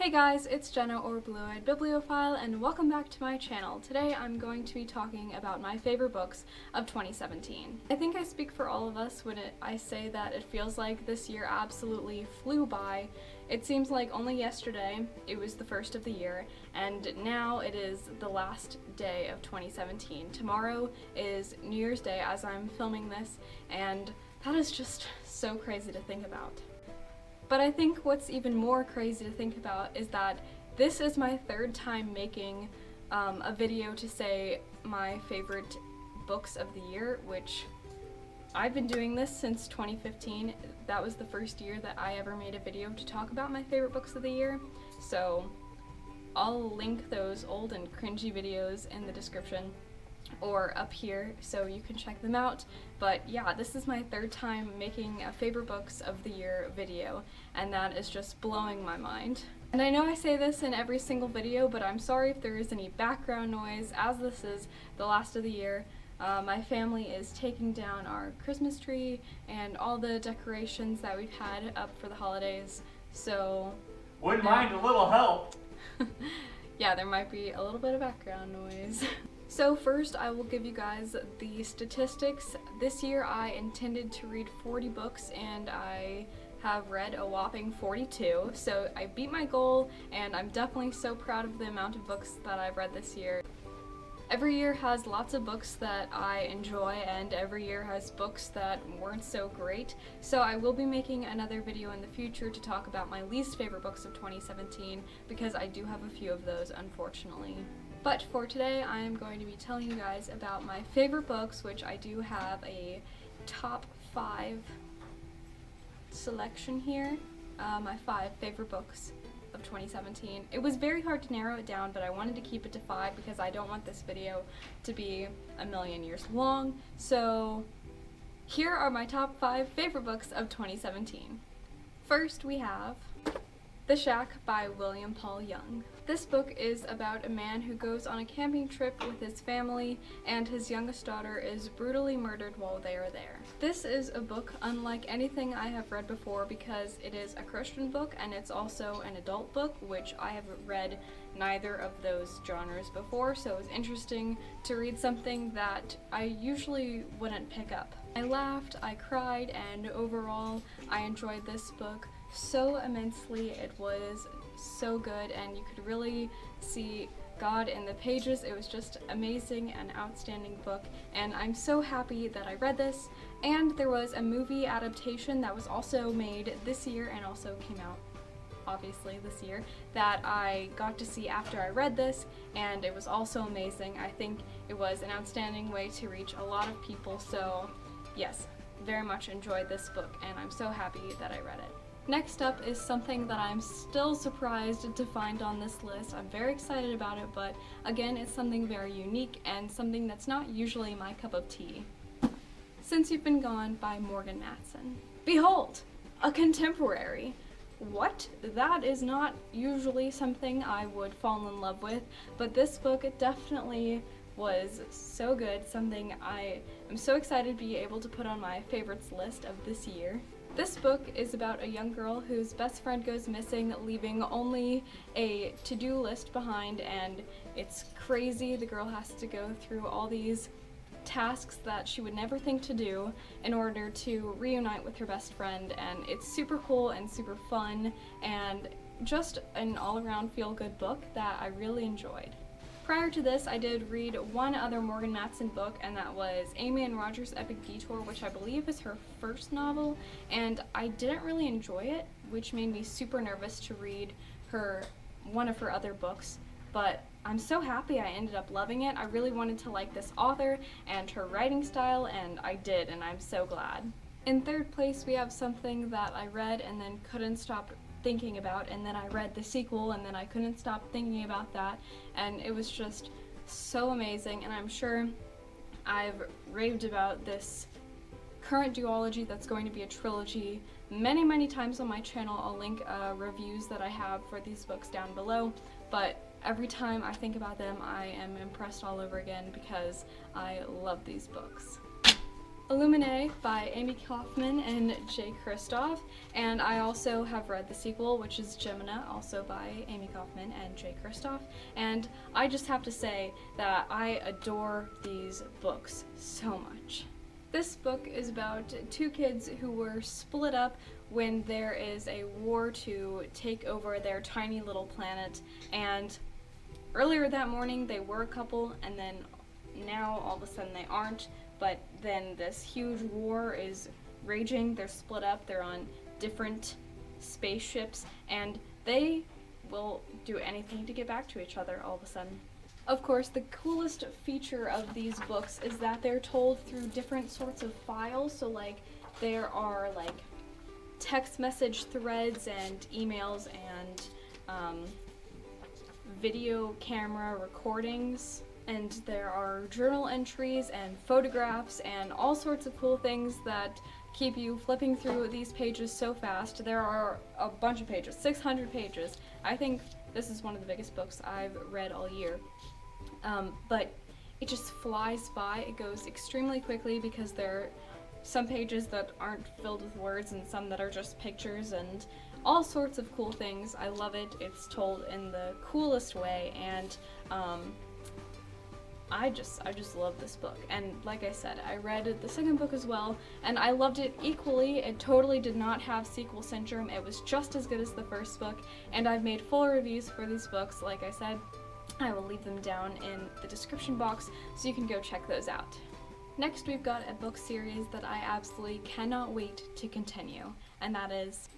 Hey guys, it's Jenna or Blue-eyed Bibliophile and welcome back to my channel. Today I'm going to be talking about my favorite books of 2017. I think I speak for all of us when I say that it feels like this year absolutely flew by. It seems like only yesterday it was the first of the year and now it is the last day of 2017. Tomorrow is New Year's Day as I'm filming this, and that is just so crazy to think about. But I think what's even more crazy to think about is that this is my third time making a video to say my favorite books of the year, which I've been doing this since 2015. That was the first year that I ever made a video to talk about my favorite books of the year. So I'll link those old and cringy videos in the description or up here so you can check them out. But yeah, this is my third time making a favorite books of the year video, and that is just blowing my mind. And I know I say this in every single video, but I'm sorry if there is any background noise, as this is the last of the year. My family is taking down our Christmas tree and all the decorations that we've had up for the holidays, so wouldn't mind a little help. Yeah, there might be a little bit of background noise. So first I will give you guys the statistics. This year I intended to read 40 books and I have read a whopping 42. So I beat my goal and I'm definitely so proud of the amount of books that I've read this year. Every year has lots of books that I enjoy and every year has books that weren't so great. So I will be making another video in the future to talk about my least favorite books of 2017 because I do have a few of those, unfortunately. But for today, I am going to be telling you guys about my favorite books, which I do have a top 5 selection here. My 5 favorite books of 2017. It was very hard to narrow it down, but I wanted to keep it to 5 because I don't want this video to be a million years long. So here are my top 5 favorite books of 2017. First, we have The Shack by William Paul Young. This book is about a man who goes on a camping trip with his family and his youngest daughter is brutally murdered while they are there. This is a book unlike anything I have read before because it is a Christian book and it's also an adult book, which I have read neither of those genres before, so it was interesting to read something that I usually wouldn't pick up. I laughed, I cried, and overall I enjoyed this book so immensely. It was so good and you could really see God in the pages. It was just amazing and outstanding book, and I'm so happy that I read this. And there was a movie adaptation that was also made this year and also came out obviously this year that I got to see after I read this, and it was also amazing. I think it was an outstanding way to reach a lot of people, so yes, very much enjoyed this book and I'm so happy that I read it. Next up is something that I'm still surprised to find on this list. I'm very excited about it, but again, it's something very unique and something that's not usually my cup of tea. Since You've Been Gone by Morgan Matson. Behold, a contemporary. What? That is not usually something I would fall in love with, but this book definitely was so good, something I am so excited to be able to put on my favorites list of this year. This book is about a young girl whose best friend goes missing, leaving only a to-do list behind, and it's crazy. The girl has to go through all these tasks that she would never think to do in order to reunite with her best friend, and it's super cool and super fun and just an all-around feel-good book that I really enjoyed. Prior to this, I did read one other Morgan Matson book, and that was Amy and Roger's Epic Detour, which I believe is her first novel, and I didn't really enjoy it, which made me super nervous to read one of her other books, but I'm so happy I ended up loving it. I really wanted to like this author and her writing style, and I did, and I'm so glad. In third place, we have something that I read and then couldn't stop thinking about, and then I read the sequel and then I couldn't stop thinking about that, and it was just so amazing. And I'm sure I've raved about this current duology that's going to be a trilogy many times on my channel. I'll link reviews that I have for these books down below, but every time I think about them I am impressed all over again because I love these books. Illuminae by Amy Kaufman and Jay Kristoff, and I also have read the sequel, which is Gemina, also by Amy Kaufman and Jay Kristoff, and I just have to say that I adore these books so much. This book is about two kids who were split up when there is a war to take over their tiny little planet, and earlier that morning they were a couple, and then now all of a sudden they aren't. But then this huge war is raging, they're split up, they're on different spaceships, and they will do anything to get back to each other all of a sudden. Of course, the coolest feature of these books is that they're told through different sorts of files, so like there are like text message threads and emails and video camera recordings. And there are journal entries and photographs and all sorts of cool things that keep you flipping through these pages so fast. There are a bunch of pages, 600 pages. I think this is one of the biggest books I've read all year. But it just flies by. It goes extremely quickly because there are some pages that aren't filled with words and some that are just pictures and all sorts of cool things. I love it. It's told in the coolest way, and I just love this book. And like I said, I read the second book as well, and I loved it equally. It totally did not have sequel syndrome. It was just as good as the first book, and I've made full reviews for these books. Like I said, I will leave them down in the description box so you can go check those out. Next, we've got a book series that I absolutely cannot wait to continue, and that is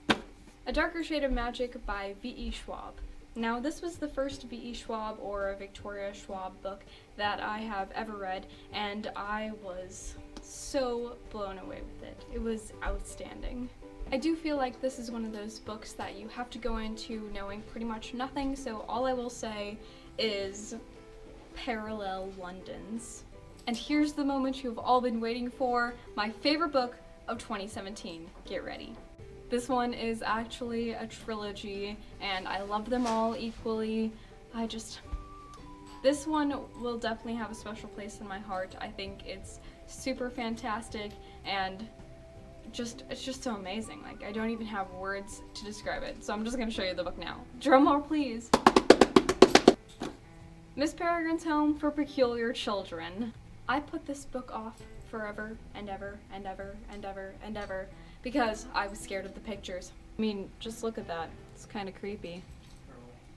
A Darker Shade of Magic by V.E. Schwab. Now, this was the first V.E. Schwab or Victoria Schwab book that I have ever read, and I was so blown away with it. It was outstanding. I do feel like this is one of those books that you have to go into knowing pretty much nothing, so all I will say is parallel Londons. And here's the moment you've all been waiting for, my favorite book of 2017. Get ready. This one is actually a trilogy, and I love them all equally. This one will definitely have a special place in my heart. I think it's super fantastic, and it's just so amazing. Like, I don't even have words to describe it, so I'm just gonna show you the book now. Drum roll, please. Miss Peregrine's Home for Peculiar Children. I put this book off forever and ever and ever and ever and ever because I was scared of the pictures. I mean, just look at that. It's kind of creepy.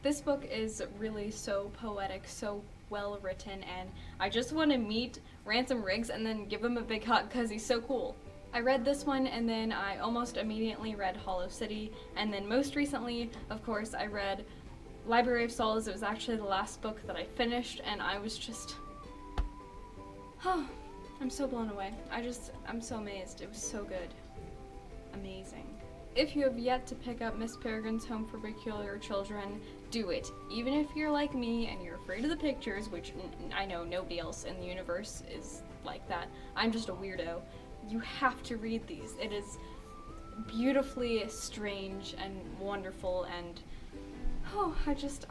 This book is really so poetic, so well written, and I just want to meet Ransom Riggs and then give him a big hug because he's so cool. I read this one, and then I almost immediately read Hollow City, and then most recently, of course, I read Library of Souls. It was actually the last book that I finished, and I was just, oh, I'm so blown away. I'm so amazed. It was so good. Amazing. If you have yet to pick up Miss Peregrine's Home for Peculiar Children, do it. Even if you're like me and you're afraid of the pictures, which I know nobody else in the universe is like that. I'm just a weirdo. You have to read these. It is beautifully strange and wonderful, and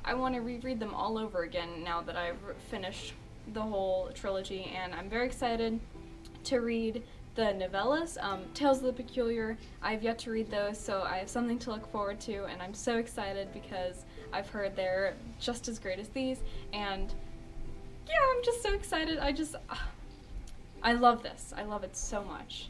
I want to reread them all over again now that I've finished the whole trilogy, and I'm very excited to read the novellas. Tales of the Peculiar, I've yet to read those, so I have something to look forward to, and I'm so excited because I've heard they're just as great as these, and yeah, I'm just so excited. I love this. I love it so much.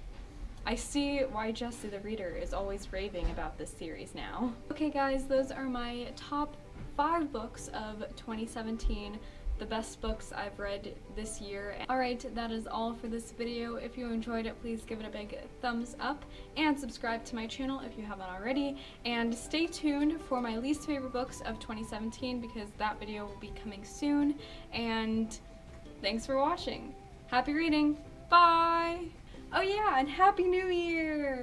I see why Jessie the Reader is always raving about this series now. Okay guys, those are my top 5 books of 2017. The best books I've read this year. Alright, that is all for this video. If you enjoyed it, please give it a big thumbs up and subscribe to my channel if you haven't already. And stay tuned for my least favorite books of 2017 because that video will be coming soon. And thanks for watching. Happy reading. Bye! Oh yeah, and Happy New Year!